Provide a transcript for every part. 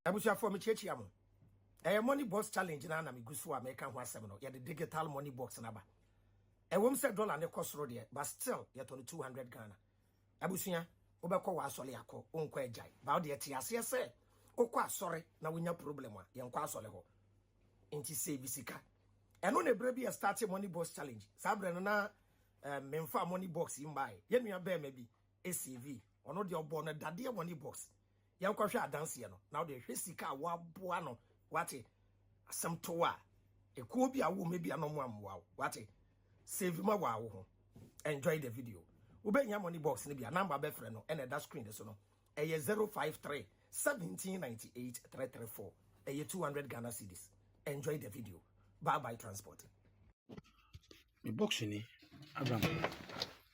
Abusia for me chechi am. Money box challenge na me gusu a make ho asem no. The digital money box na ba. Wom say dollar ne cost ro de, but still yet on 200 Ghana. Abusia obekọ wa asole akọ onkọ ejai. Ba de tie ase se okọ asore na wonya problem a ye nkọ asole ho. Enti save sika. Eno na bre bi start money box challenge. Sabre no na memfa money box imbai. Ye nua be ma bi ACV. Ono de obo no dade money box. Ye nkọ hwe adanse no. Na de hwe sika wa boa no. Wate asem to a ekuo bi a wo me bi anomo amwa. Wate save ma wa wo ho. Enjoy the video. Ubenya money box ni bia number be frɛ no and that screen so no. 053 1798 334. 200 Ghana cedis. Enjoy the video. Bye transport. The box ni Abraham.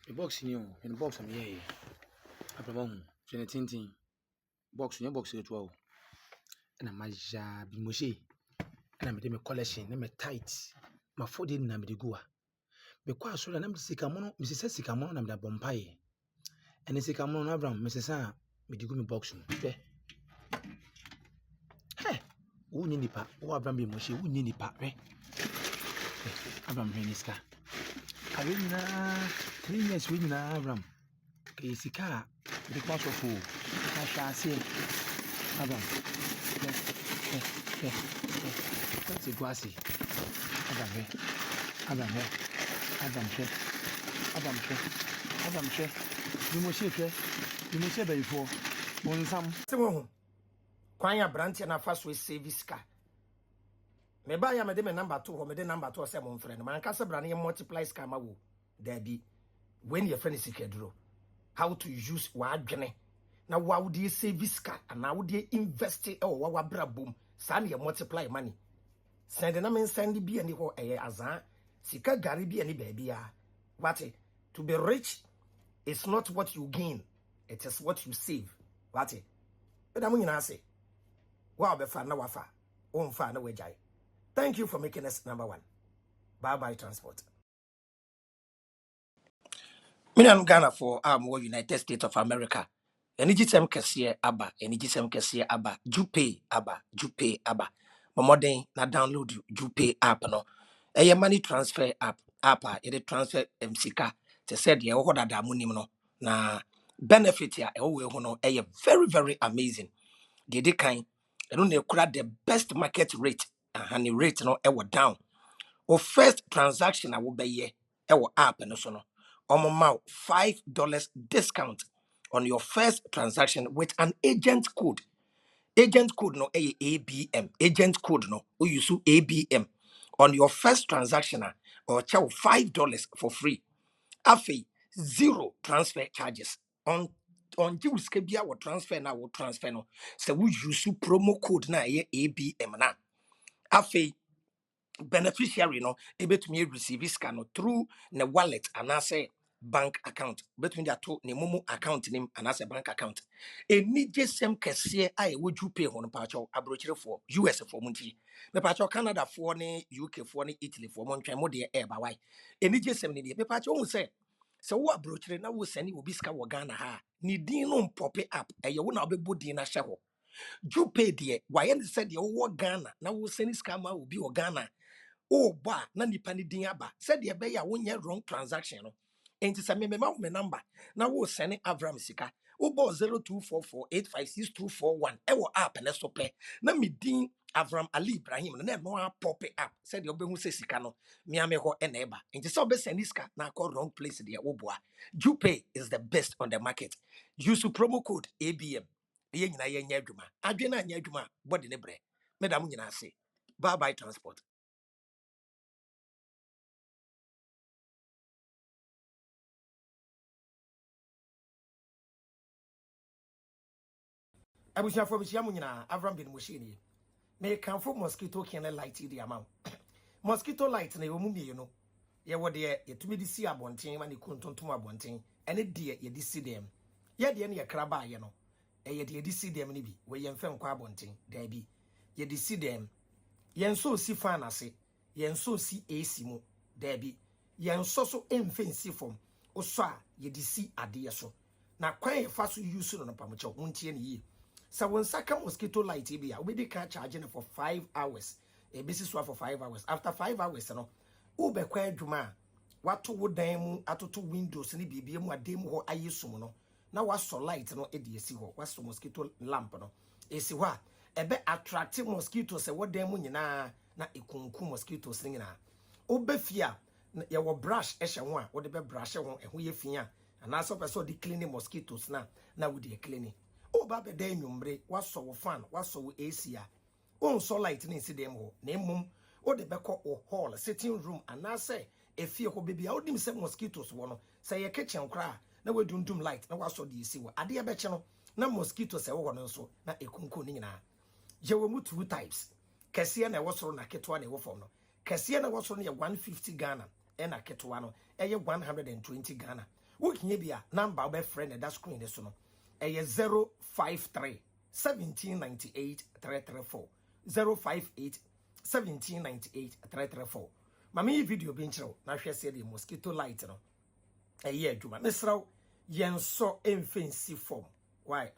The box ni o, the box am here. Abraham, 2019. Box ni box to o. Na maja bi moshi. Na me de me collection, na me tight. Ma fodi na me de go a. Because so na me sika mono, me se sika mono na me da bompaye. Ene sika mono na Abraham, me se sa me de go me box no. Hey, wunye nipa, wo Abraham bi moshi, wunye nipa, Abraham Heniska. Arena 3 years we na Abraham. Ke sika de kwa so fu. Na shase. Abraham. That's a guasi. Abraham. You must say before. One some. Kwanya branch na first we service car. Me ba ya me de me number 2 ho me de number 2 say mo friend man ka se bra na multiply scam wo there be when your friend is secure how to use wa adwene na wa wo de service car na wo de invest e wo wa bra bom sa na multiply money send na me send bi ani ho azan sika gari bi ani ba bia what to be rich is not what you gain, it is what you save. What e da mo nyina say wa be fa na wa fa o mfa na wajai. Thank you for making us number 1. Bye transport. Million Ghana for United States of America. Enigisem kese aba, Jupe aba. Momoden na download Jupe app no. Eye money transfer app e transfer msika. Te said ye wo dada munim no. Na benefit ya we ho no very very amazing. De kind eno na ekura the best market rate. And the rate no down. O first transaction I will be ye app and so no. $5 discount on your first transaction with an agent code. Agent code no ABM. Agent code no we use ABM on your first transaction or chow $5 for free. Afi 0 transfer charges on Jews kebia or transfer na will transfer no. So we use promo code na ABM na. Afi beneficiary no ebetumi receive scan through the wallet and say bank account between the two ne momo account name and as a bank account eni jesem kese ai woju pay hono pacho abrochire for US for munti me pacho Canada for ne UK for ne Italy for montwan mo de e ba why eni jesem ne de me pacho hu say so wo abrochire na wo sani obi ska wo Ghana ha ni din no pop up eye wo na obebo din na hye ho Jupe de why and said the wo Ghana na wo sani ska ma obi wo Ghana. Oh, ba na nipa ni din aba said the be ya wonye wrong transaction no enti se me me number na wo send Avram sika wo bo 0244856241 e wo app na so pe na me din Avram Ali Ibrahim na no pop up said the obehu se sika no me ame ho e na eba enti se obe send sika na call wrong place there wo boa. Jupe is the best on the market. Use promo code ABM ye nyina ye nya adwuma adwena nya adwuma body ne bre medam nyina ase. Bye transport. Abusia for bisia munyina Avram bin Mushini. Me kan for mosquito can light the amount. Mosquito light na yomu me no. Ye wo de yetumi di si abonten ma ne kontontom abonten. Ene de ye di si dem. Ye de ne ye kraba ye no. Ye de di si dem ni bi. We ye mfa nkwa abonten. Da bi. Ye di si dem. Ye nso si fan ase. Ye nso si AC mu. Da bi. Ye nso so emfe nsi fom. Oso a ye di si ade so. Na kwan ye fa so use no pamocho wontie ne yi. So when saka mosquito light be we dey can charge for 5 hours. A business for 5 hours. After 5 hours, no, ube kwa adwuma wato wo dan mu atoto windows ni bibie mu adem ho ayesum no. Na waso light no e de esi ho. Waso mosquito lamp no. Esi ho a ebe attractive mosquitoes e wo dan mu nyina na ekunku mosquitoes nyina. Obe fia ye wo brush ehye ho a wo de be brush ho e ho ye fia. Ana so person di clean mosquitoes na wo de clean. Oba be dan nwumbre waso wo fan, waso wo AC a. On so light ni nsi dem ho. Na mmom o de be ko o hall sitting room anase efie ko baby a odim se mosquitoes wo no se ye kitchen kra na wadundum light na waso de esi wo ade be che no na mosquitoes e wo no nso na ekunku ni nyina je wo mu two types kese na e wo soro na ketwa na e wo fom no kese na wo soro na 150 Ghana e na ketwa no e ye 120 Ghana wo kinye bia number be friend that screen so no e ye 053 1798 334 058 1798 334. Mami video bi nkyerɛw na hwɛ sɛ de mosquito light no ɛyɛ adwuma mesraw yɛnso emfensi form why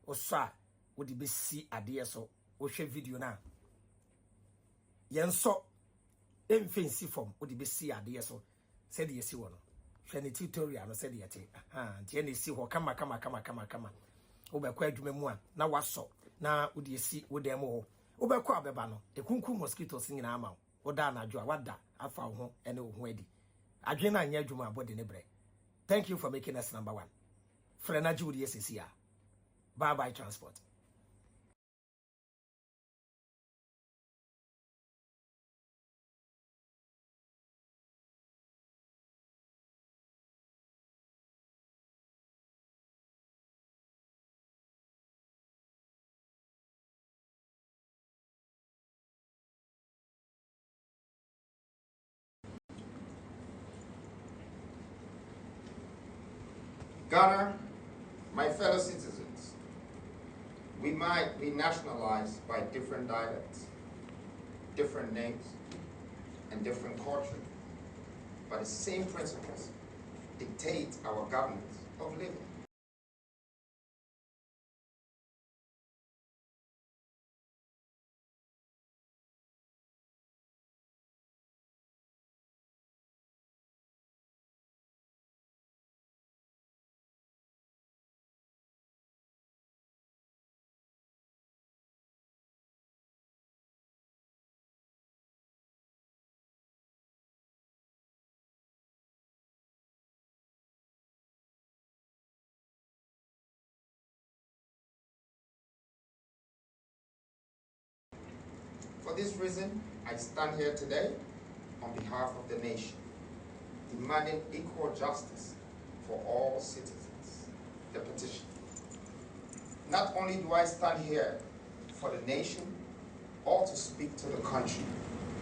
oso a wodi be si adeɛ so wo hwɛ video na yɛnso emfensi form wodi be si adeɛ so sɛ de yɛsi wo no hwɛ ne tutorial no sɛ de yɛte ntie ne si ho kama wo bɛ kɔ adwuma mu a na waso na wodi esi wo dan mu ho wo bɛ kɔ abeba no ekunku mosquitoes nyina ama Oda na adwo wada afa ho ene wo ho adi adwe na anya adwuma abode ne bre. Thank you for making us number 1. Frena Judy SCA. Bye bye transport. Ghana, my fellow citizens, we might be nationalized by different dialects, different names, and different culture, but the same principles dictate our governance of living. For this reason, I stand here today on behalf of the nation, demanding equal justice for all citizens. The petition. Not only do I stand here for the nation or to speak to the country,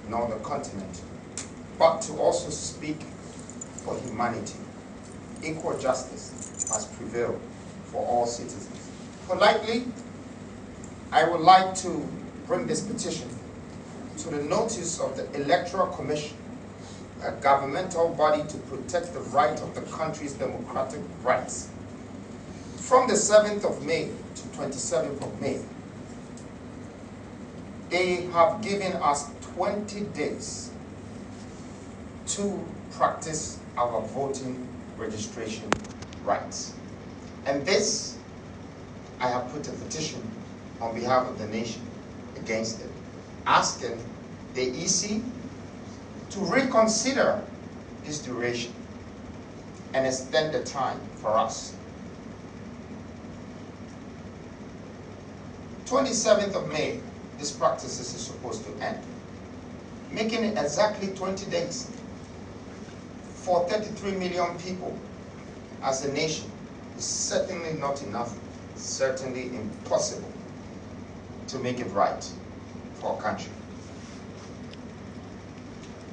nor the continent, but to also speak for humanity. Equal justice must prevail for all citizens. Politely, I would like to bring this petition to the notice of the Electoral Commission, a governmental body to protect the right of the country's democratic rights. From the 7th of May to 27th of May, they have given us 20 days to practice our voting registration rights. And this, I have put a petition on behalf of the nation against it, asking the EC to reconsider this duration and extend the time for us. 27th of May, this practice is supposed to end, making it exactly 20 days. For 33 million people as a nation is certainly not enough, certainly impossible to make it right for our country.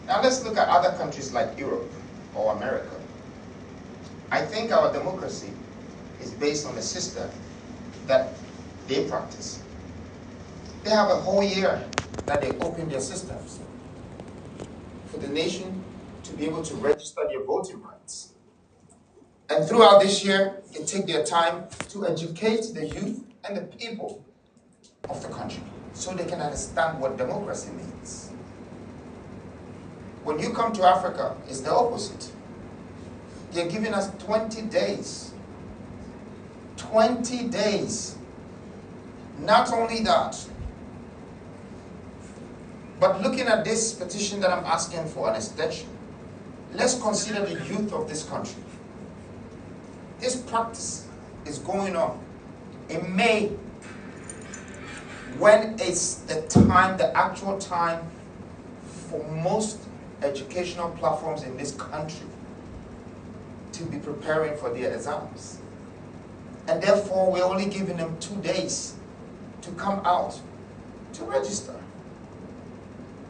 Now let's look at other countries like Europe or America. I think our democracy is based on a system that they practice. They have a whole year that they open their systems for the nation to be able to register their voting rights. And throughout this year, they take their time to educate the youth and the people of the country so they can understand what democracy means. When you come to Africa, it's the opposite. They're giving us 20 days. 20 days. Not only that, but looking at this petition that I'm asking for an extension, let's consider the youth of this country. This practice is going on in May, when it's the time, the actual time for most educational platforms in this country to be preparing for their exams. And therefore, we're only giving them 2 days to come out to register.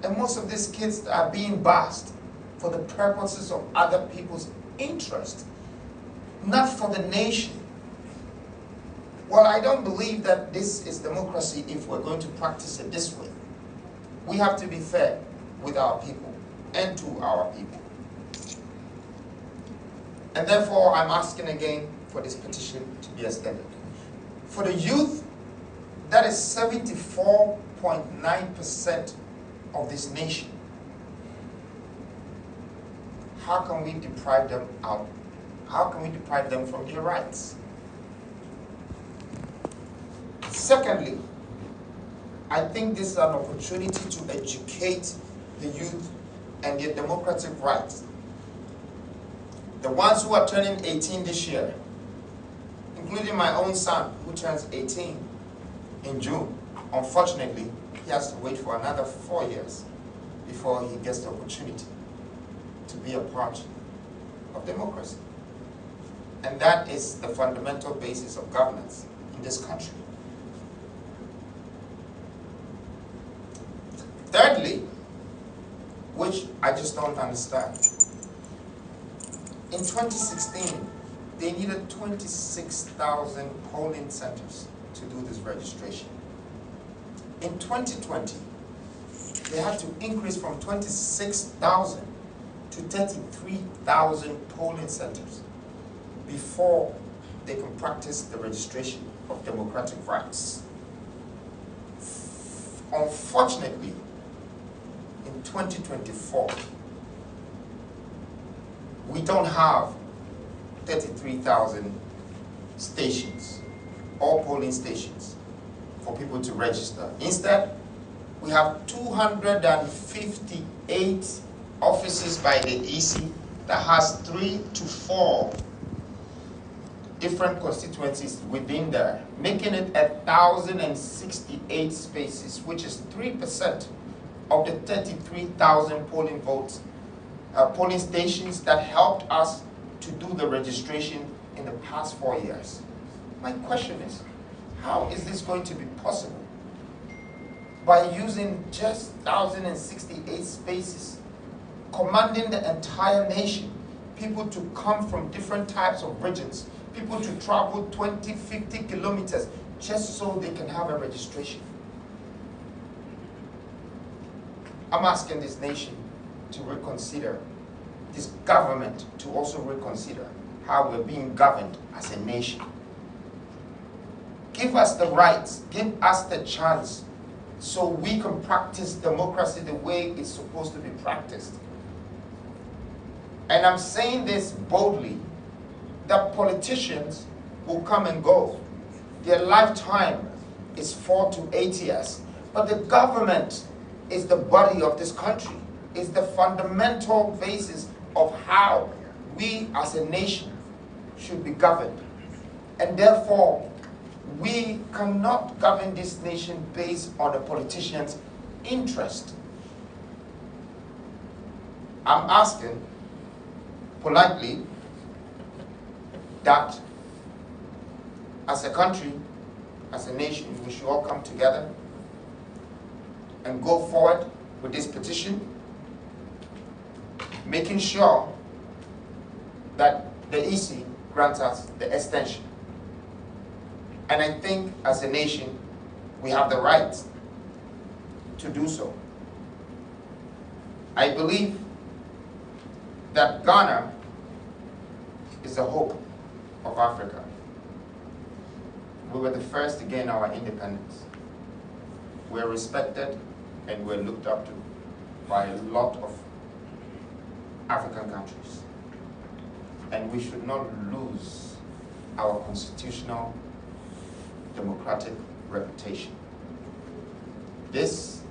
And most of these kids are being bashed for the purposes of other people's interest, not for the nation. Well, I don't believe that this is democracy if we're going to practice it this way. We have to be fair with our people and to our people. And therefore, I'm asking again for this petition to be extended. For the youth, that is 74.9% of this nation. How can we deprive them out? How can we deprive them from their rights? Secondly, I think this is an opportunity to educate the youth and their democratic rights. The ones who are turning 18 this year, including my own son who turns 18 in June, unfortunately, he has to wait for another 4 years before he gets the opportunity to be a part of democracy. And that is the fundamental basis of governance in this country. Thirdly, which I just don't understand, in 2016, they needed 26,000 polling centers to do this registration. In 2020, they had to increase from 26,000 to 33,000 polling centers before they can practice the registration of democratic rights. Unfortunately, in 2024, we don't have 33,000 stations, or polling stations, for people to register. Instead, we have 258 offices by the EC that has 3 to 4 different constituencies within there, making it 1,068 spaces, which is 3% of the 33,000 polling stations that helped us to do the registration in the past 4 years. My question is, how is this going to be possible? By using just 1,068 spaces, commanding the entire nation, people to come from different types of regions, people to travel 20, 50 kilometers just so they can have a registration. I'm asking this nation to reconsider, this government to also reconsider how we're being governed as a nation. Give us the rights, give us the chance so we can practice democracy the way it's supposed to be practiced. And I'm saying this boldly, that politicians will come and go. Their lifetime is 4 to 8 years. But the government is the body of this country, is the fundamental basis of how we as a nation should be governed. And therefore, we cannot govern this nation based on a politician's interest. I'm asking politely that as a country, as a nation, we should all come together and go forward with this petition, making sure that the EC grants us the extension. And I think as a nation, we have the right to do so. I believe that Ghana is the hope of Africa. We were the first to gain our independence. We're respected and we're looked up to by a lot of African countries. And we should not lose our constitutional democratic reputation. This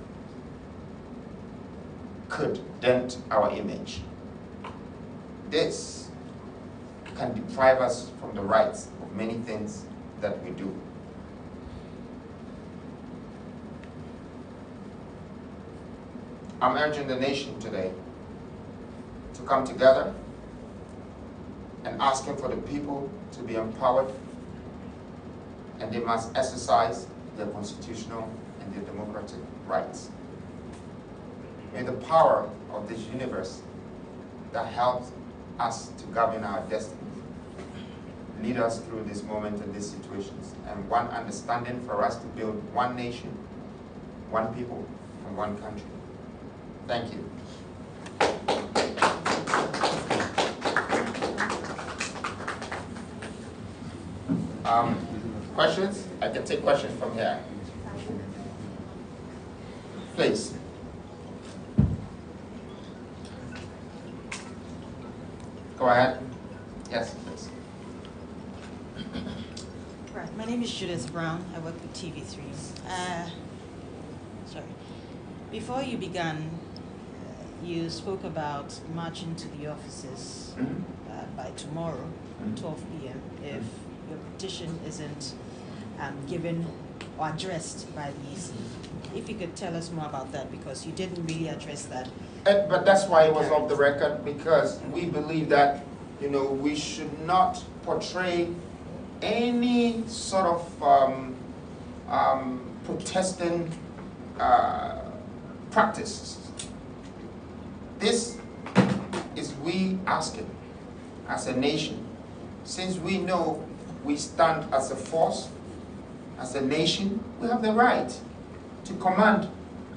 could dent our image. This can deprive us from the rights of many things that we do. I'm urging the nation today to come together and asking for the people to be empowered, and they must exercise their constitutional and their democratic rights. May the power of this universe that helps us to govern our destiny lead us through this moment and these situations, and one understanding for us to build one nation, one people, and one country. Thank you. Questions? I can take questions from here. Please. Go ahead. Yes, please. Right. My name is Judith Brown. I work with TV3. Sorry. Before you began, you spoke about marching to the offices by tomorrow, 12 p.m. if your petition isn't given or addressed by the EC. If you could tell us more about that, because you didn't really address that. But that's why it was off the record, because we believe that, we should not portray any sort of protesting practices. This is we asking as a nation, since we know we stand as a force, as a nation, we have the right to command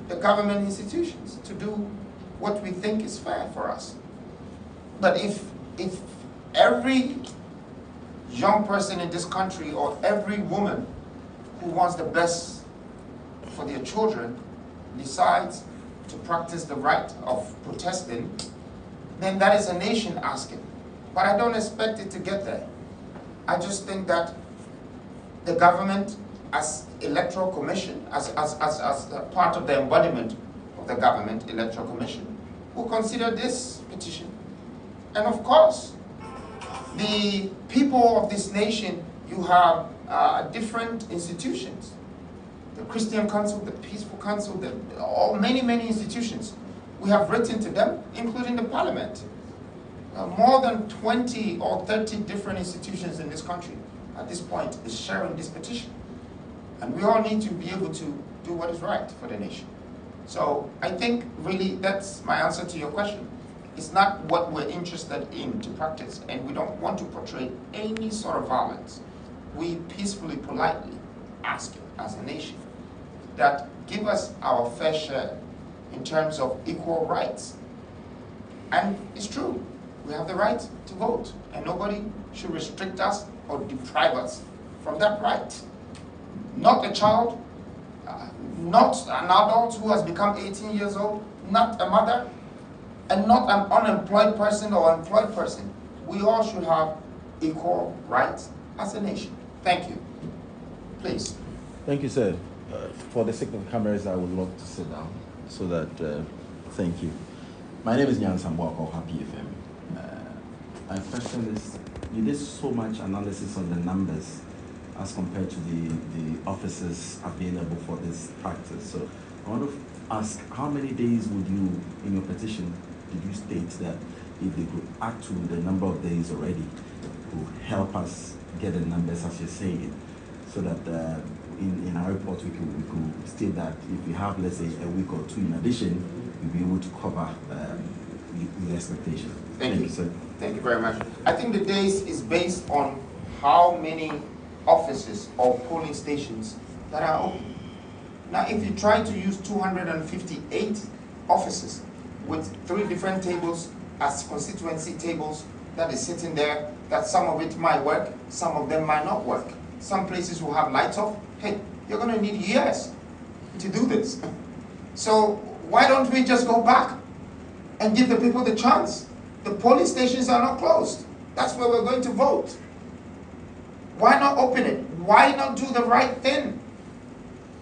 the government institutions to do what we think is fair for us. But if every young person in this country, or every woman who wants the best for their children, decides to practice the right of protesting, then that is a nation asking. But I don't expect it to get there. I just think that the government, as electoral commission, as part of the embodiment of the government, electoral commission, will consider this petition. And of course, the people of this nation, you have different institutions. The Christian Council, the Peaceful Council, many institutions. We have written to them, including the Parliament. More than 20 or 30 different institutions in this country at this point is sharing this petition. And we all need to be able to do what is right for the nation. So I think really that's my answer to your question. It's not what we're interested in to practice, and we don't want to portray any sort of violence. We peacefully, politely ask as a nation that give us our fair share in terms of equal rights. And it's true, we have the right to vote, and nobody should restrict us or deprive us from that right. Not a child, not an adult who has become 18 years old, not a mother, and not an unemployed person or employed person. We all should have equal rights as a nation. Thank you. Please. Thank you, sir. For the sake of the cameras, I would love to sit down so that, thank you. My name is Nyan Sambo of Happy FM. My question is, you did so much analysis on the numbers as compared to the officers available for this practice. So I want to ask, how many days would you, in your petition, did you state that if they could add to the number of days already, would help us get the numbers as you're saying, so that in our report we could state that if we have, let's say, a week or two in addition, we'll be able to cover the expectation. Thank you, sir. Thank you very much. I think the days is based on how many offices or polling stations that are open. Now, if you try to use 258 offices with 3 different tables as constituency tables that is sitting there, that some of it might work, some of them might not work. Some places will have lights off. Hey, you're going to need years to do this. So why don't we just go back and give the people the chance? The polling stations are not closed. That's where we're going to vote. Why not open it? Why not do the right thing?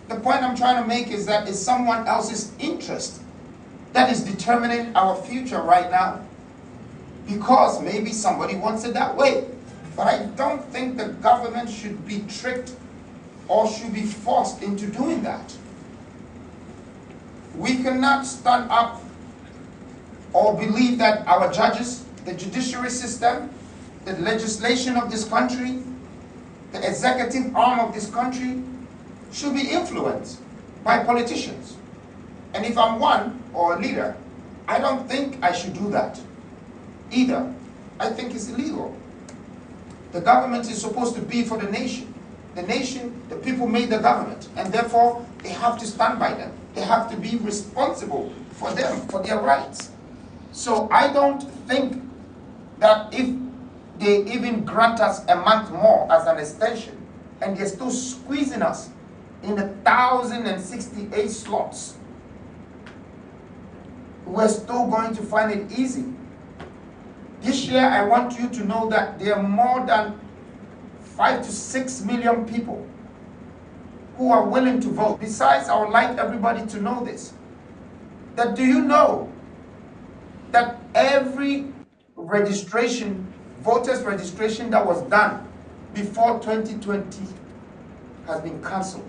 The point I'm trying to make is that it's someone else's interest that is determining our future right now. Because maybe somebody wants it that way. But I don't think the government should be tricked or should be forced into doing that. We cannot stand up or believe that our judges, the judiciary system, the legislation of this country, the executive arm of this country should be influenced by politicians. And if I'm one or a leader, I don't think I should do that either. I think it's illegal. The government is supposed to be for the nation. The nation, the people made the government, and therefore they have to stand by them. They have to be responsible for them, for their rights. So I don't think that if they even grant us a month more as an extension, and they're still squeezing us in 1,068 slots, we're still going to find it easy. This year, I want you to know that there are more than 5 to 6 million people who are willing to vote. Besides, I would like everybody to know this. That do you know that every registration, voters registration that was done before 2020 has been cancelled?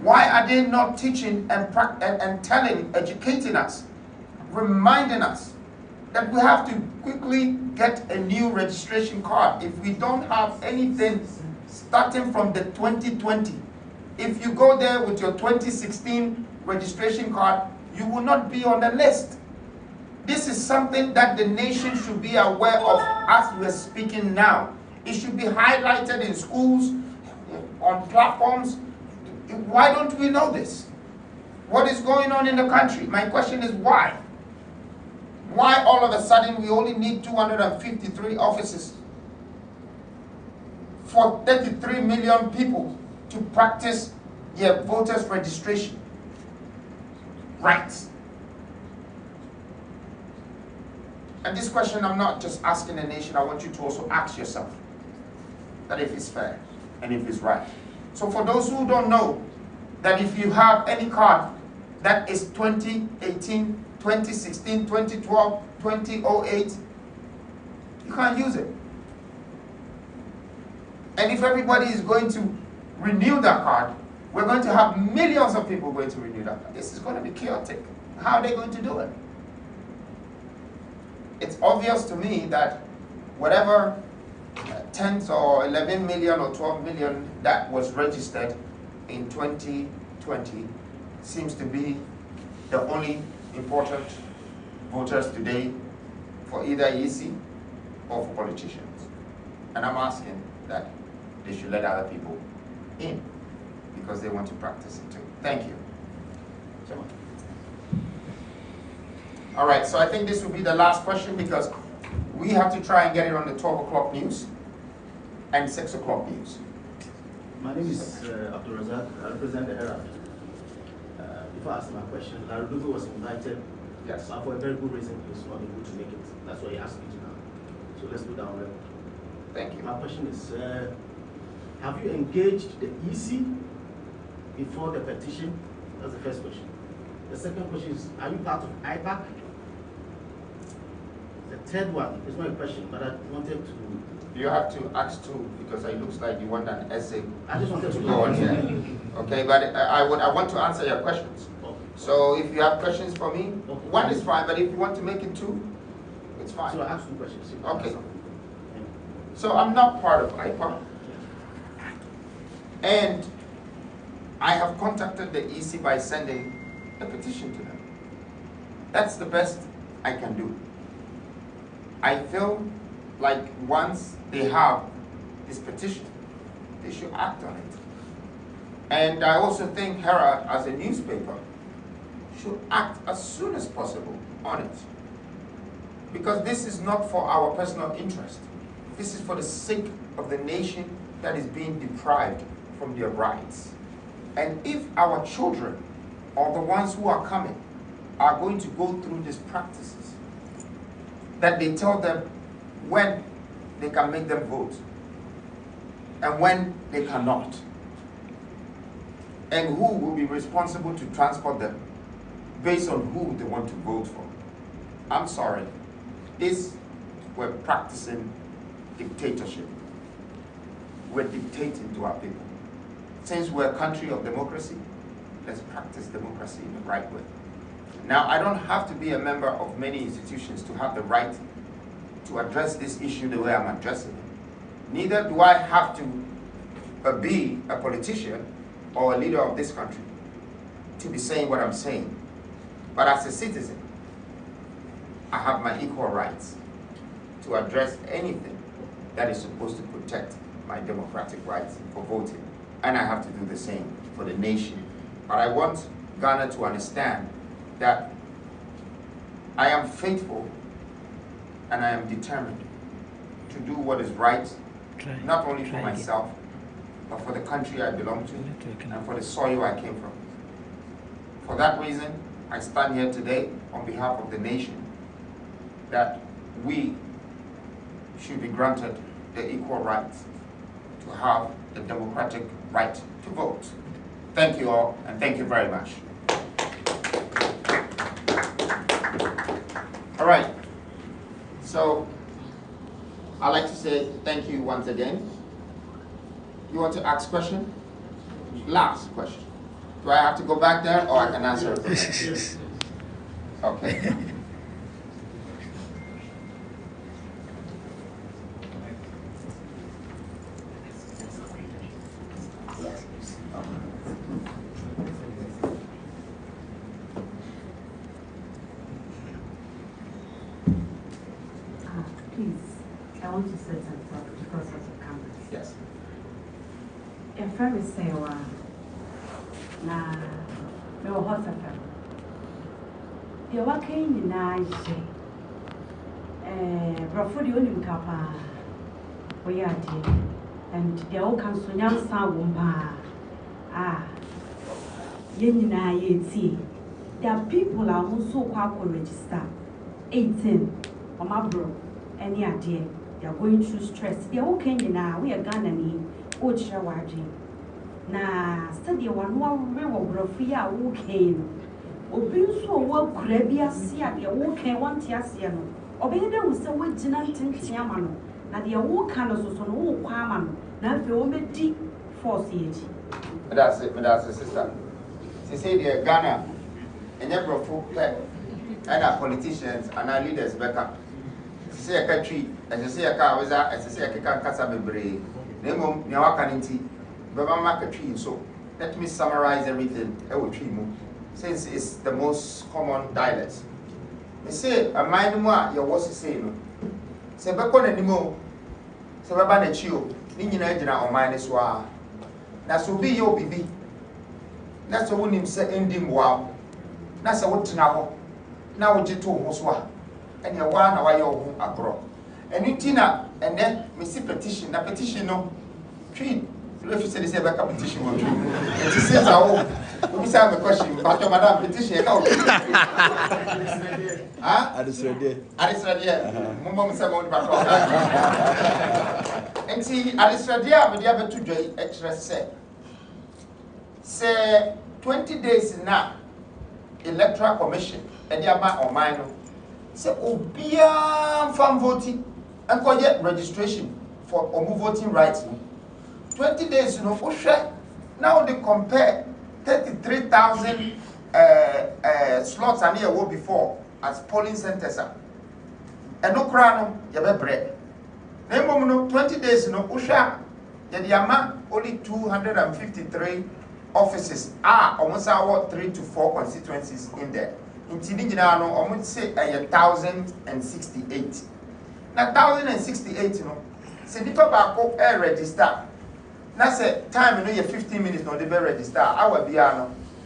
Why are they not teaching and telling, educating us, reminding us that we have to quickly get a new registration card if we don't have anything starting from the 2020? If you go there with your 2016 registration card, you will not be on the list. This is something that the nation should be aware of as we're speaking now. It should be highlighted in schools, on platforms. Why don't we know this? What is going on in the country? My question is why? Why all of a sudden we only need 253 offices for 33 million people to practice their voters registration rights? And this question I'm not just asking the nation, I want you to also ask yourself that if it's fair and if it's right. So for those who don't know, that if you have any card that is 2018, 2016, 2012, 2008, you can't use it. And if everybody is going to renew that card, we're going to have millions of people going to renew that card. This is going to be chaotic. How are they going to do it? It's obvious to me that whatever 10 or 11 million or 12 million that was registered in 2020 seems to be the only important voters today for either EC or for politicians. And I'm asking that they should let other people in because they want to practice it too. Thank you. All right, so I think this will be the last question because we have to try and get it on the 12 o'clock news and 6 o'clock news. My name is Abdul Razak. I represent the Herald. Before asking my question, Larudugo was invited. Yes. But for a very good reason, he was not able to make it. That's why he asked me to now. So let's put down record. Thank you. My question is, have you engaged the EC before the petition? That's the first question. The second question is, are you part of IPAC? The third one is not a question, but I wanted to... You have to ask two because it looks like you want an essay. I just wanted to go on here. Okay, but I want to answer your questions. Okay. So if you have questions for me, Okay. one is fine, but if you want to make it two, it's fine. So I asked two questions. Okay. So I'm not part of IPAC. And I have contacted the EC by sending a petition to them. That's the best I can do. I feel like once they have this petition, they should act on it. And I also think Herald, as a newspaper, should act as soon as possible on it. Because this is not for our personal interest. This is for the sake of the nation that is being deprived from their rights. And if our children, or the ones who are coming, are going to go through these practices, that they tell them when they can make them vote and when they cannot, and who will be responsible to transport them based on who they want to vote for. I'm sorry, we're practicing dictatorship. We're dictating to our people. Since we're a country of democracy, let's practice democracy in the right way. Now, I don't have to be a member of many institutions to have the right to address this issue the way I'm addressing it. Neither do I have to be a politician or a leader of this country to be saying what I'm saying. But as a citizen, I have my equal rights to address anything that is supposed to protect my democratic rights for voting. And I have to do the same for the nation. But I want Ghana to understand that I am faithful and I am determined to do what is right, not only for myself, but for the country I belong to and for the soil I came from. For that reason, I stand here today on behalf of the nation that we should be granted the equal rights to have the democratic right to vote. Thank you all, and thank you very much. All right, so I'd like to say thank you once again. You want to ask a question? Last question. Do I have to go back there, or I can answer it? Okay. Please, I want to say something because of the cameras. Yes. A friend is saying, no hot affair. You're working in night. Brofodi only capa. We are dear. And the old council young sound. Yenina yeti. There are people are also quite register. 18 on my bro. Any idea? They are going through stress. They are okay now. We are Ghana. Ocha waji. Na study one real brofia okay. Obi so work crabia sia. They are okay one tiasiano. Obey them with some way genetic tiamano. Na they are all kind of so no quaman. Now if you make deep force it. That's it, sister. She said they are Ghana. And your brofo and our politicians and our leaders back up. Say a country, as I say a car, as I say a car, Casabebre, Nemo, Nawakaniti, Baba Tree. So let me summarize everything. Since it's the most common dialect. They say, a mind more, your was the same. Say, Bacon and Nemo, say, Baba Chio, Nina or minus wa. That's will be your baby. That's a woman say, Indim wow. That's a what now. Now, what you told Moswa. And your one away your abroad. And you tina, and then we see petition. The petition no tree. If you say this about petition, and she says, "Oh, we say a question, but your madam petition." No. Ah, I just read it. Mum said about. And see, I just read it. But the other two joy extra say 20 days now. Electoral Commission and the amount of minor. Say, Obia farm voting and call yet registration for voting rights. 20 days, now they compare 33,000 slots and here were before as polling centers. And no crown, you have bread. Then, 20 days, only 253 offices are almost our 3 to 4 constituencies in there. In Tidinano, almost say 1,068. Now 1,068, say the tobacco air register. Now say time you 15 minutes no they be register. I will be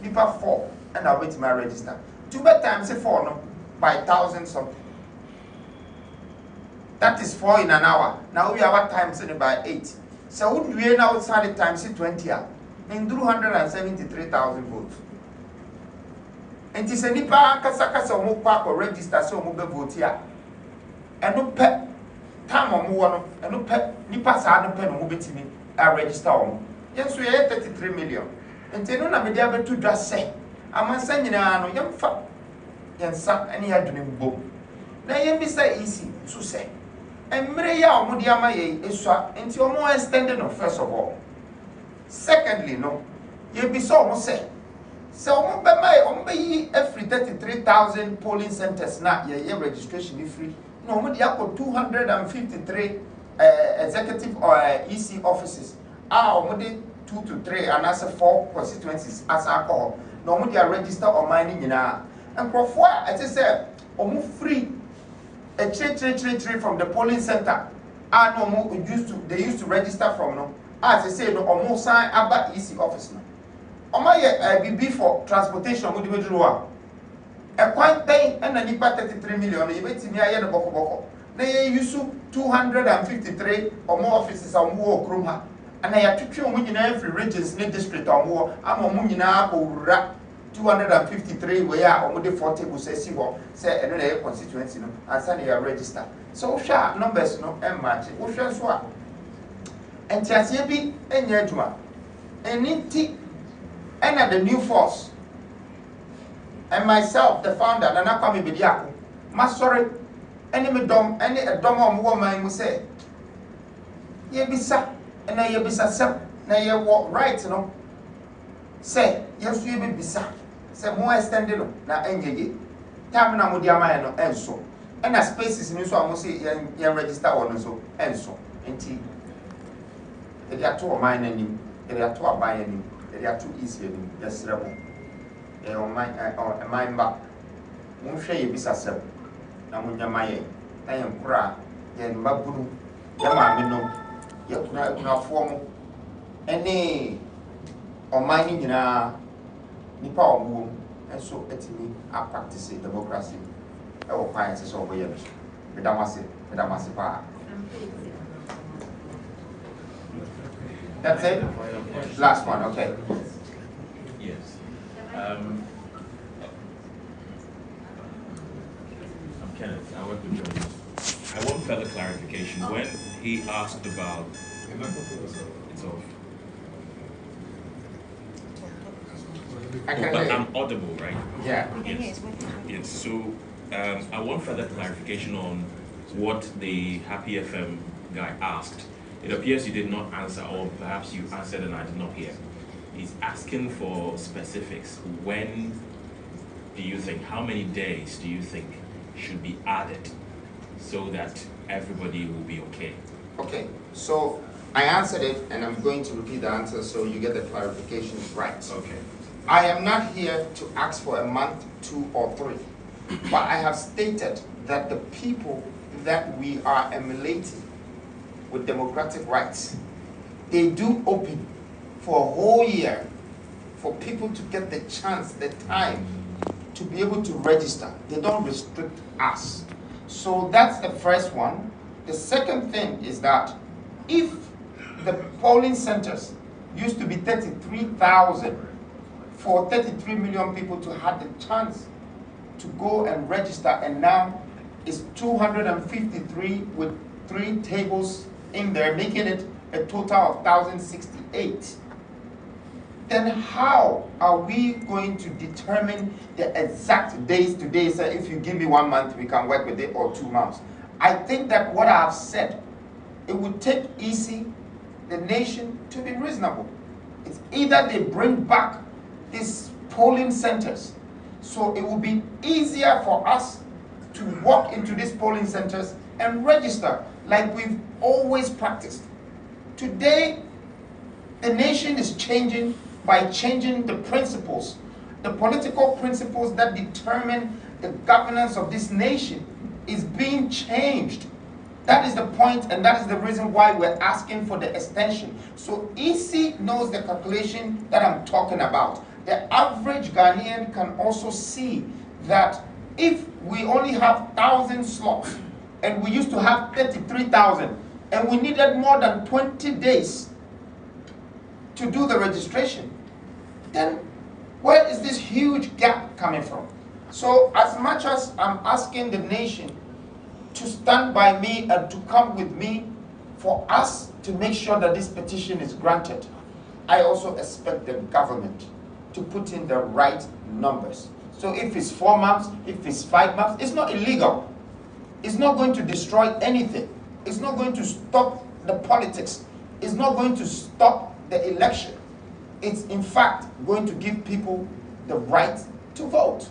Nipa 4 and I'll wait my register. 2 bed times say 4 no by 1,000 something. That is 4 in an hour. Now we have time say by 8. So would we now outside times 20 in 273,000 votes. And it's a nipa kasa omo kwa ko register so omo be vote here. And no pe time omo wono and no pe nipa sa no pe no mo betimi a register omo. Yen so ye 33 million. And no na me dia betu dwa se. Amansa nyina no yemfa yensa ene ya dwene mbo. Na yen bi say easy so say. Emre ya omo dia ma ye esua enti omo extended no first of all. Secondly, no, you be so much say. So, every 33,000 polling centers now, your registration is free. No, we have 253 executive or EC offices. Only 2 to 3 and as 4 constituencies as alcohol. No, we are registered or mining in our. And for I just said, free a trade from the polling center. They used to register from no. As I say, no, almost sign about EC office no. BB for transportation with the middle. A quite thing and a nipa 33 million. You bet me I boko. They use 253 or more offices or more kruma. And I have to treat in every regions in district or more. I'm a munina or 253 where or the 40 will say say another constituency no and send your register. So sharp numbers no and match. Ocean swap. And Tiasibi and Yedma and Ninti and at the new force. And myself, the founder, and I come Bidiako, Masori, any dom, any a dom woman will say, Yebisa, and I yebisa sep, na ye walk right, you know. Say, yes, you be bisa, say more extended, na engage. Tamina Mudiama no and so. And a spaces in so I must say, you register on so and so. And tea. They are two of mine and they are two of mine and they are too easy. Yes, Rebel. They are mine back. Munshay Bissasep. Namunyamaye. I am cra. Yen Mabunu. Yamamino. Yakuna form. Any or mining in a Nipa or womb. And so at me, I practice democracy. Our clients is over here. Medamasi pa. That's it? Last one, okay. Yes. I'm Kenneth. I work with journalists. I want further clarification. When he asked about... It's off. But I'm audible, right? Yeah. Yes. Yes. So I want further clarification on what the Happy FM guy asked. It appears you did not answer, or perhaps you answered and I did not hear. He's asking for specifics. When do you think, how many days do you think should be added so that everybody will be okay? Okay, so I answered it and I'm going to repeat the answer so you get the clarification right. Okay. I am not here to ask for a month, 2 or 3, but I have stated that the people that we are emulating with democratic rights, they do open for a whole year for people to get the chance, the time to be able to register. They don't restrict us. So that's the first one. The second thing is that if the polling centers used to be 33,000 for 33 million people to have the chance to go and register, and now it's 253 with 3 tables in there, making it a total of 1,068. Then how are we going to determine the exact days today? So if you give me 1 month, we can work with it, or 2 months. I think that what I have said, it would take EC, the nation, to be reasonable. It's either they bring back these polling centers, so it will be easier for us to walk into these polling centers and register like we've always practiced. Today, the nation is changing by changing the principles, the political principles that determine the governance of this nation is being changed. That is the point, and that is the reason why we're asking for the extension. So EC knows the calculation that I'm talking about. The average Ghanaian can also see that if we only have 1,000 slots, and we used to have 33,000, and we needed more than 20 days to do the registration, then where is this huge gap coming from? So as much as I'm asking the nation to stand by me and to come with me for us to make sure that this petition is granted, I also expect the government to put in the right numbers. So if it's 4 months, if it's 5 months, it's not illegal. It's not going to destroy anything. It's not going to stop the politics. It's not going to stop the election. It's in fact going to give people the right to vote.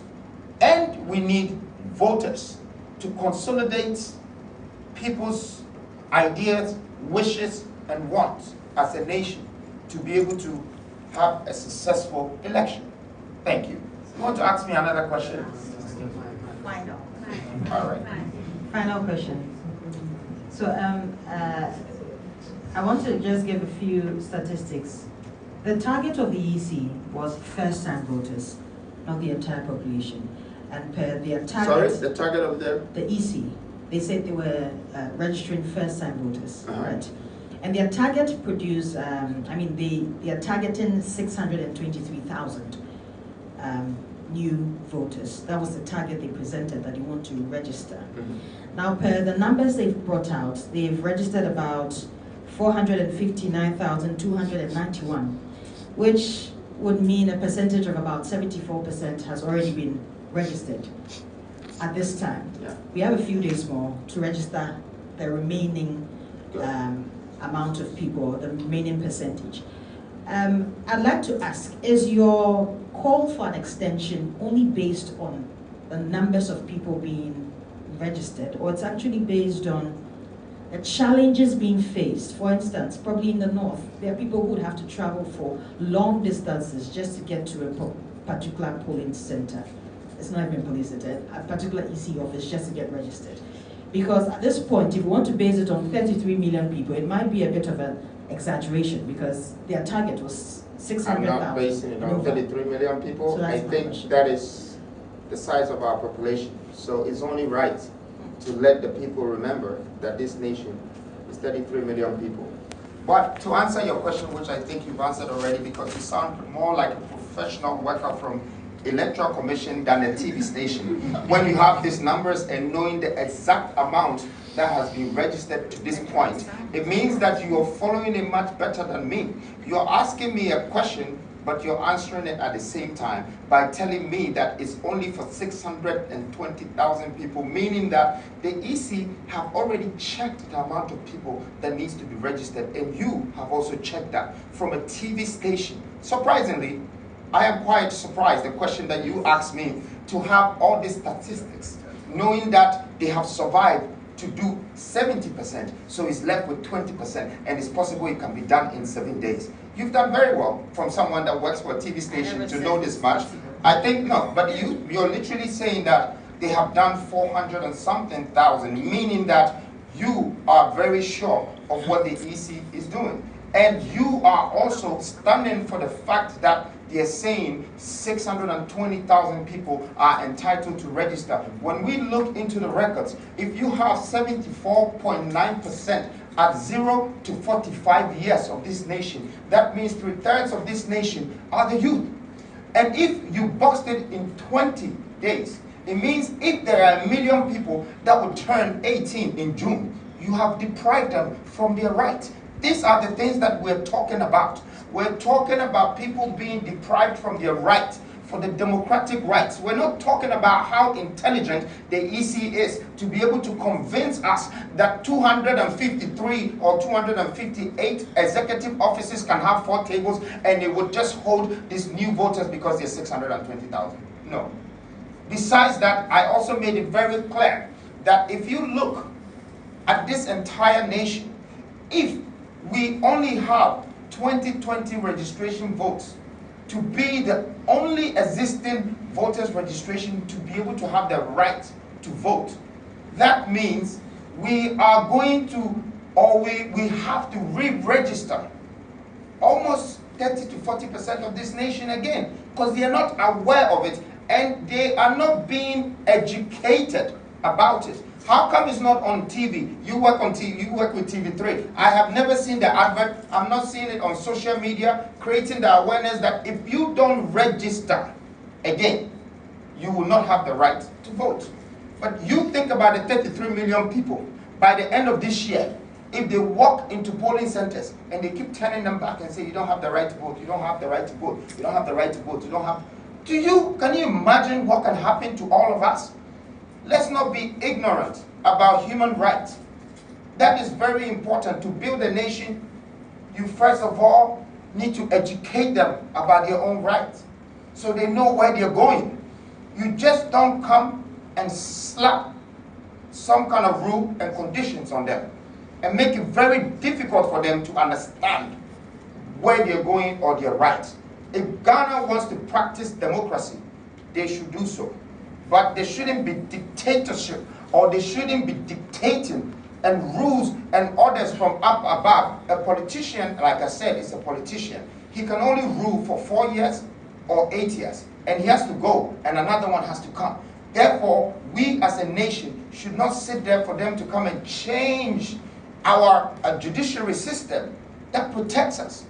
And we need voters to consolidate people's ideas, wishes, and wants as a nation to be able to have a successful election. Thank you. You want to ask me another question? Final. All right. Final question. So I want to just give a few statistics. The target of the EC was first-time voters, not the entire population. And per their target... Sorry, the target of the EC, they said they were registering first-time voters, Uh-huh. right? And their target produced, they are targeting 623,000 new voters. That was the target they presented, that they want to register. Mm-hmm. Now, per the numbers they've brought out, they've registered about 459,291, which would mean a percentage of about 74% has already been registered at this time. Yeah. We have a few days more to register the remaining amount of people, the remaining percentage. I'd like to ask, is your call for an extension only based on the numbers of people being registered, or it's actually based on the challenges being faced? For instance, probably in the north, there are people who would have to travel for long distances just to get to a particular polling center. It's not even police, a particular EC office just to get registered. Because at this point, if you want to base it on 33 million people, it might be a bit of an exaggeration because their target was 600,000. I'm not basing it on 33 million people. So I think that is the size of our population. So it's only right to let the people remember that this nation is 33 million people. But to answer your question, which I think you've answered already, because you sound more like a professional worker from Electoral Commission than a TV station, when you have these numbers and knowing the exact amount that has been registered to this point, it means that you are following it much better than me. You're asking me a question, but you're answering it at the same time by telling me that it's only for 620,000 people, meaning that the EC have already checked the amount of people that needs to be registered, and you have also checked that from a TV station. Surprisingly, I am quite surprised, the question that you asked me, to have all these statistics, knowing that they have survived to do 70%, so it's left with 20%, and it's possible it can be done in 7 days. You've done very well from someone that works for a TV station to know this much. I think, no, but you're literally saying that they have done 400 and something thousand, meaning that you are very sure of what the EC is doing. And you are also standing for the fact that they're saying 620,000 people are entitled to register. When we look into the records, if you have 74.9% at 0 to 45 years of this nation, that means 2/3 of this nation are the youth. And if you boxed it in 20 days, it means if there are 1 million people that would turn 18 in June, you have deprived them from their right. These are the things that we're talking about. We're talking about people being deprived from their right, for the democratic rights. We're not talking about how intelligent the EC is to be able to convince us that 253 or 258 executive offices can have 4 tables and they would just hold these new voters because they're 620,000. No. Besides that, I also made it very clear that if you look at this entire nation, if we only have 2020 registration votes to be the only existing voters registration to be able to have the right to vote, that means we are going to, or we have to re-register almost 30 to 40% of this nation again, because they are not aware of it and they are not being educated about it. How come it's not on TV? You work on TV, you work with TV3. I have never seen the advert. I'm not seeing it on social media, creating the awareness that if you don't register, again, you will not have the right to vote. But you think about the 33 million people. By the end of this year, if they walk into polling centers and they keep turning them back and say, you don't have the right to vote, you don't have the right to vote, you don't have the right to vote, you don't have... Can you imagine what can happen to all of us? Let's not be ignorant about human rights. That is very important. To build a nation, you first of all need to educate them about their own rights so they know where they're going. You just don't come and slap some kind of rule and conditions on them and make it very difficult for them to understand where they're going or their rights. If Ghana wants to practice democracy, they should do so. But there shouldn't be dictatorship, or they shouldn't be dictating and rules and orders from up above. A politician, like I said, is a politician. He can only rule for 4 years or 8 years, and he has to go, and another one has to come. Therefore, we as a nation should not sit there for them to come and change our judiciary system that protects us.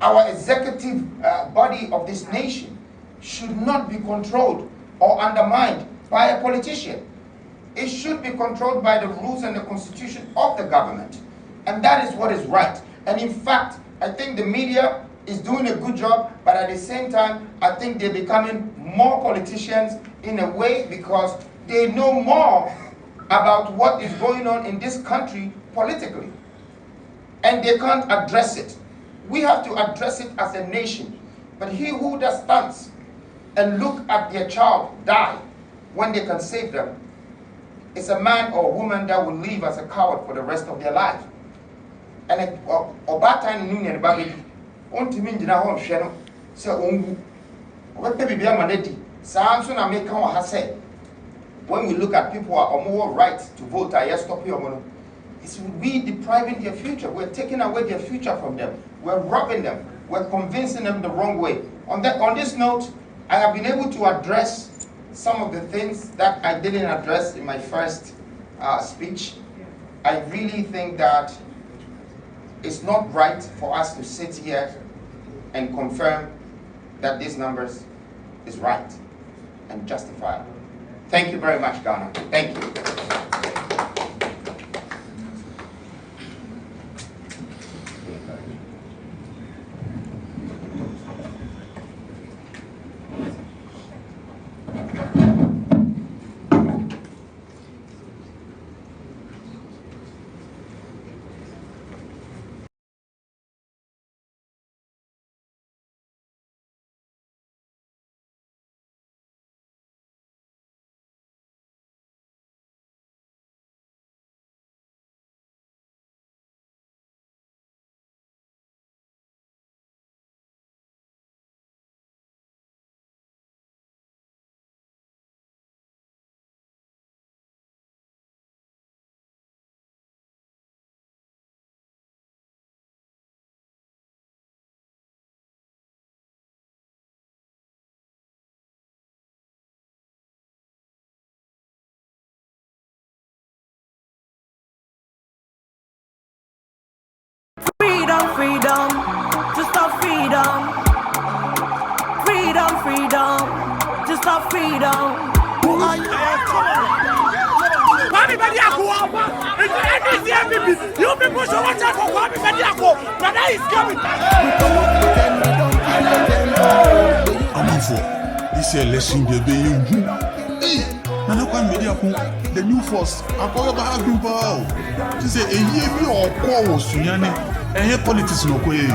Our executive body of this nation should not be controlled or undermined by a politician. It should be controlled by the rules and the constitution of the government. And that is what is right. And in fact, I think the media is doing a good job, but at the same time, I think they're becoming more politicians in a way because they know more about what is going on in this country politically. And they can't address it. We have to address it as a nation. But he who does stands and look at their child die when they can save them is a man or a woman that will live as a coward for the rest of their life. And Obata and Union Baby, on to me, Jina Shano, so what baby be a maneti, Samson and Meka has said. When we look at people who are more right to vote, I stop here. It's we depriving their future. We're taking away their future from them. We're robbing them. We're convincing them the wrong way. On this note, I have been able to address some of the things that I didn't address in my first speech. I really think that it's not right for us to sit here and confirm that these numbers is right and justifiable. Thank you very much, Ghana. Thank you. Freedom, to stop freedom. Freedom, to stop freedom. You people should watch out for Kwame Bediako. Brother is coming. I'm for this election, hey, Nana Kwame Bediako, the new force. I call about having power. She said, a year or call was Sunyane. And here politics no way.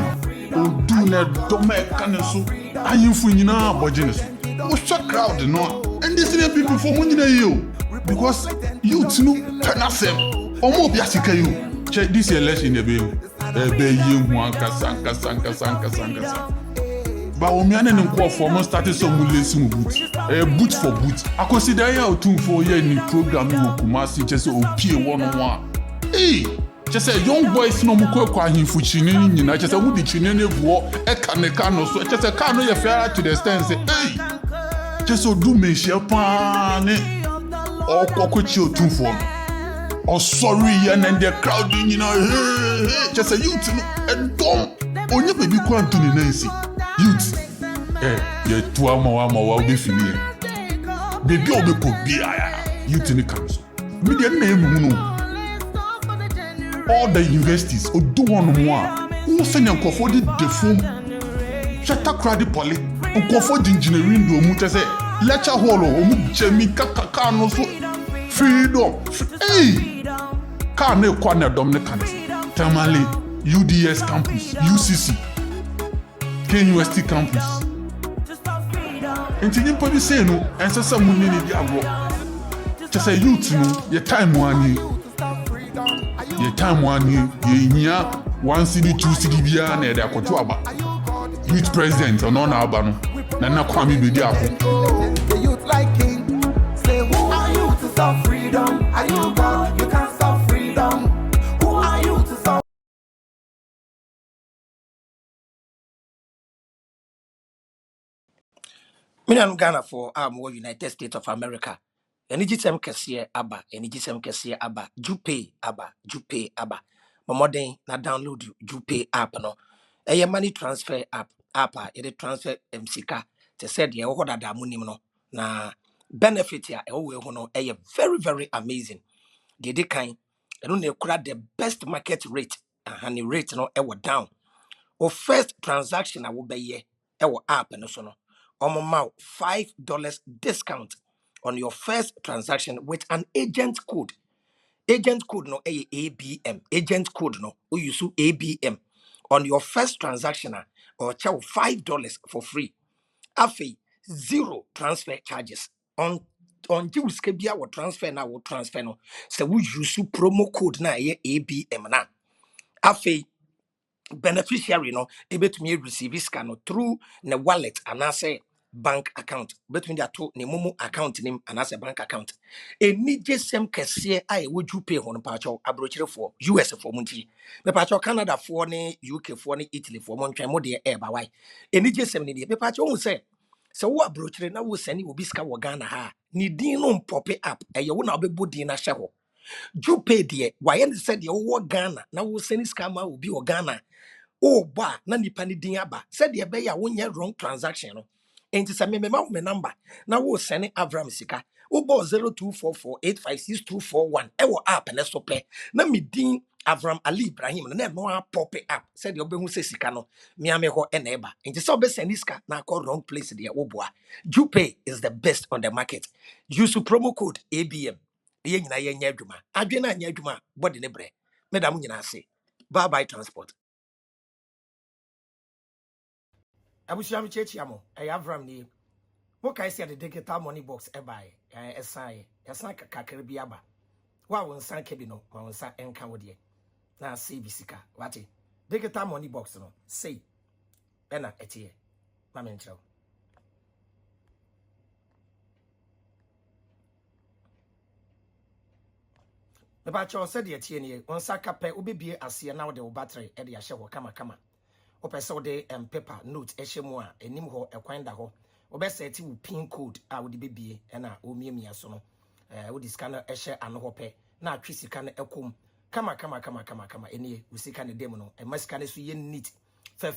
Oh, do not canesu. Are you finding out about Genesis? Oh, shut crowd, no. And this is people for money you because you know, turn us them. Or more Biasika you. Check this election, you but when me and call for more started some lessons boot for boot. I consider you 2 4 years in program you Kumasi just OP 101. Hey. Just say young boys no mukwe kwa himfu chinini nyina just say wudi chinene buo eka no so just say car no ye fair to the extent say hey just so do me share pan ọkọkọchi otumfo sorry and then the crowd hey just a youth and dumb onye baby kwa Anthony Nancy youth ye to ama wa be fini baby obepo bia youth ni council me dey na emu no all the universities odo one more who send nkofo di defo chata crowd poly nkofo di engineering do mu tese lecture hall o mu jemi kaka no so freedom hey car na kwa na Dominican Tamale UDS campus UCC KUST campus enti nyimpa bi say no ensesa mu ni di agro just say youth no your time one ye hia 1 city 2 city bia na e dey akoto aba youth president ono na aba no na kwame be di ako the youth like king say who are you to stop freedom are you God you can't stop freedom who are you to stop Minian Ghana for United States of America. Enigisem kesiye aba. Jupe aba. Momoden na download Jupe app no. Eye money transfer app a transfer msika. Te said ye wo dada munim no. Na benefit ya we ho no very very amazing. De kan eno na ekura the best market rate. And the rate no down. O first transaction a wo beye app no so no. $5 discount on your first transaction with an agent code. Agent code no ABM. Agent code no we use ABM on your first transaction or charge $5 for free. Afi zero transfer charges on Jews kebia or transfer na will transfer no. So we use promo code na ABM na. Afi beneficiary no ebetumi receive scan no through the wallet and say bank account between the two ne momo account nim and as a bank account eni jesem kese ai woju pay ho no pacho abrochire for US for munti me pacho Canada for ne UK for ne Italy for mon twan mo de e ba why eni jesem ne de me pacho hu say so wo abrochire na wo sani obi ska wo Ghana ha ni din no pop up eye wo na obebo din na hye ho Jupe de why and said ye wo Ghana na wo sani ska ma obi wo Ghana. Oh, ba na nipa ni din aba. Said ye be ya wonye wrong transaction no. Enti se me me number. Na wo send Avram sika. Wo bo 0244856241. E wo app na so pe. Na me din Avram Ali Ibrahim na no a pop up. Said ye obehu se sika no. Me ame ho e na eba. Enti se obe send sika na call wrong place there wo boa. Jupe is the best on the market. Use promo code ABM. Ye nyina ye nya adwuma. Adwe na nya adwuma body ne bre. Medam nyina ase. Bye bye transport. Abusham chechiamo Avram ni mo kai se the digital money box e buy esan kakere bi aba wa won san ke bi no ma won san enka wo de na see bisika wate digital money box no say ena etie ma me ncheo the batch said the etie ni won san kape obebie ase na wo de wo battery e de ahye ho kama opese de paper note ehye a enim ho ekwan da ho obeseti wo pin code a wo de bebie na o miamia so no wo di scanner ehye ano ho pe na atwe sika no ekom kama enie wo sika ne dem no e masika ne so ye neat fe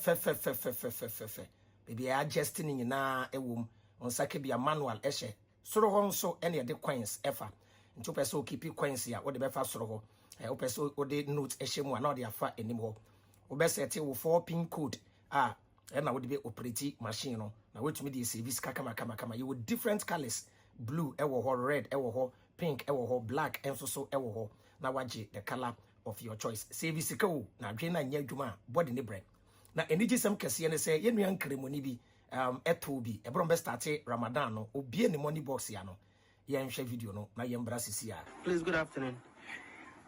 baby adjust ni na ewom on saka bia manual ehye soro ho nso ene de coins efa nti opese o keep coins ya wo de befa soro ho opese o de note ehye mu a na o de afa enim ho obesete wo 4-pin code na wo de be operate machine no na wetumi de service kama you with different colors blue ewo ho red ewo ho pink ewo ho black enso so ewo ho na waje the color of your choice service ka wo na dwe na nya adwuma body ne brand na enigisem kese ne se ye nua nkremoni bi eto bi ebro be start Ramadan no obie ne money box ya no ye nhwe video no na ye mbra sisi a. Please, good afternoon.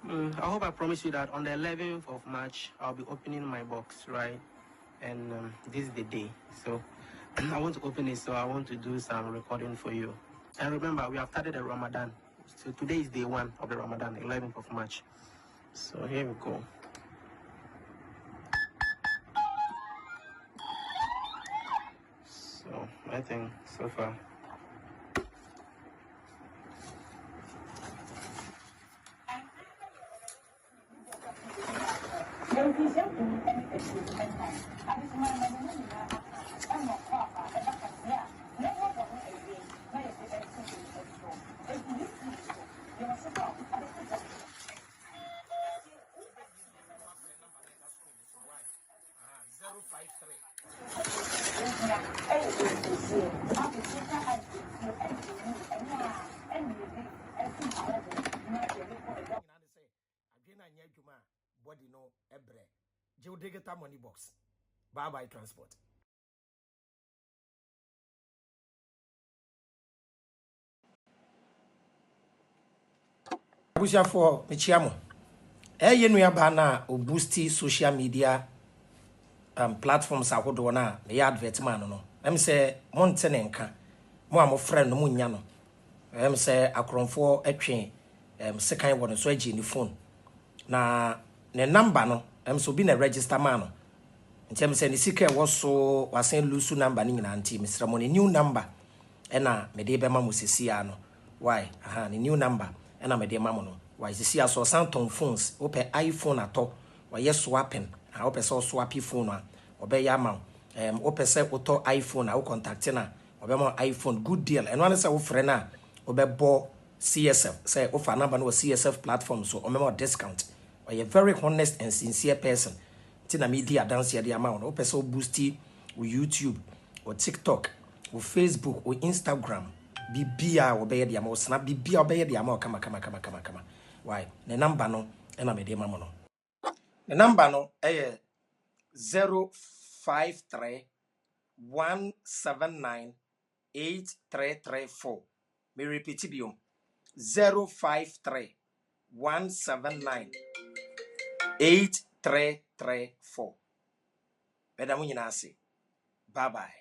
I hope I promise you that on the 11th of March, I'll be opening my box, right? And this is the day. So I want to open it, so I want to do some recording for you. And remember, we have started the Ramadan. So today is day 1 of the Ramadan, 11th of March. So here we go. So I think so far. Body no ebre. Geodigital money box. Bye transport. Abusia for Michiamo. Nua ba na o boosti social media platforms ahodo na me advertisement no. Em say monte ne nka. Mo a mo friend no munya no. Em say akronfo atwe sekan wo no so agi ni phone. Na ne number no em so bi na register man no. Ntem say ni sika wo so wasen lusu number ni nyina anti misra mo ne new number ena me de be ma mo sesia no. Why? Aha, ni new number ena me de ma mo no. Why sesia so Samsung phones, open iPhone ato, why swapping. I open so swap phone a obe ya ma. Open say auto iPhone a wo contact na obe ma iPhone good deal. And one say wo frɛ na obe bo CSF say offer number no CSF platform so omo discount. Or a very honest and sincere person. Tina media dance ya the amount. Open so boosty with YouTube or TikTok or Facebook or Instagram. Bibia obey the amount snap bibia obey the amount kama. Why? The number no ena me de mama no. The number no 053 179 8334. Me repeat it biom 053 179 8334. Beda mu nyina ase. Bye bye.